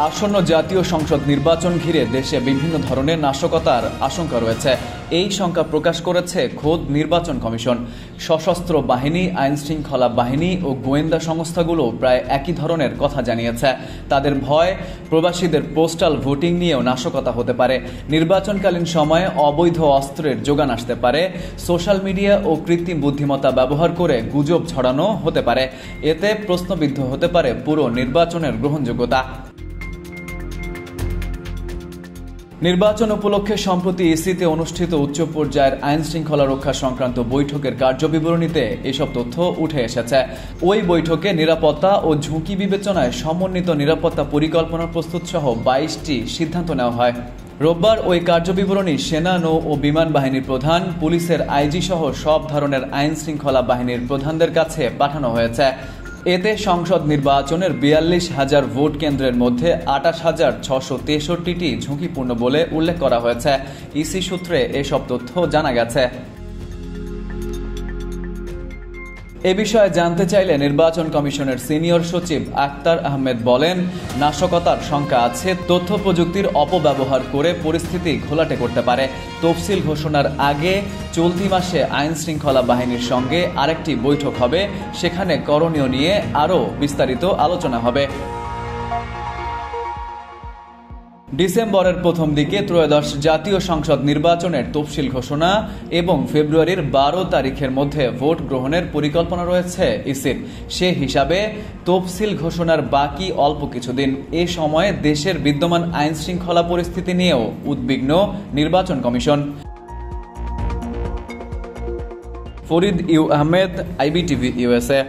আসন্ন জাতীয় সংসদ নির্বাচন ঘিরে দেশে বিভিন্ন ধরনের নাশকতার আশঙ্কা রয়েছে। এই শঙ্কা প্রকাশ করেছে খোদ নির্বাচন কমিশন। সশস্ত্র বাহিনী, আইনশৃঙ্খলা বাহিনী ও গোয়েন্দা সংস্থাগুলো প্রায় একই ধরনের কথা জানিয়েছে। তাদের ভয়, প্রবাসীদের পোস্টাল ভোটিং নিয়েও নাশকতা হতে পারে। নির্বাচনকালীন সময়ে অবৈধ অস্ত্রের যোগান আসতে পারে। সোশ্যাল মিডিয়া ও কৃত্রিম বুদ্ধিমত্তা ব্যবহার করে গুজব ছড়ানো হতে পারে। এতে প্রশ্নবিদ্ধ হতে পারে পুরো নির্বাচনের গ্রহণযোগ্যতা। নির্বাচন উপলক্ষে সম্প্রতি ইসিতে অনুষ্ঠিত উচ্চ পর্যায়ের আইন শৃঙ্খলা রক্ষা সংক্রান্ত বৈঠকের কার্যবিবরণীতে এসব তথ্য উঠে এসেছে। ওই বৈঠকে নিরাপত্তা ও ঝুঁকি বিবেচনায় সমন্বিত নিরাপত্তা পরিকল্পনা প্রস্তুত সহ 22টি সিদ্ধান্ত নেওয়া হয়। রোববার ওই কার্যবিবরণী সেনা, নৌ ও বিমান বাহিনীর প্রধান, পুলিশের আইজি সহ সব ধরনের আইন শৃঙ্খলা বাহিনীর প্রধানদের কাছে পাঠানো হয়েছে। এতে সংসদ নির্বাচনের 42,000 ভোট কেন্দ্রের মধ্যে 28,663টি ঝুঁকিপূর্ণ বলে উল্লেখ করা হয়েছে। ইসি সূত্রে এসব তথ্য জানা গেছে। এ বিষয়ে জানতে চাইলে নির্বাচন কমিশনের সিনিয়র সচিব আক্তার আহমেদ বলেন, নাশকতার শঙ্কা আছে। তথ্য প্রযুক্তির অপব্যবহার করে পরিস্থিতি ঘোলাটে করতে পারে। তফসিল ঘোষণার আগে চলতি মাসে আইন শৃঙ্খলা বাহিনীর সঙ্গে আরেকটি বৈঠক হবে। সেখানে করণীয় নিয়ে আরও বিস্তারিত আলোচনা হবে। ডিসেম্বরের প্রথম দিকে ত্রয়োদশ জাতীয় সংসদ নির্বাচনের তফসিল ঘোষণা এবং ফেব্রুয়ারির 12 তারিখের মধ্যে ভোট গ্রহণের পরিকল্পনা রয়েছে ইসির। সে হিসাবে তফসিল ঘোষণার বাকি অল্প কিছুদিন। এ সময়ে দেশের বিদ্যমান আইন শৃঙ্খলা পরিস্থিতি নিয়েও উদ্বিগ্ন নির্বাচন কমিশন। Farid U Ahmed, IBTV USA।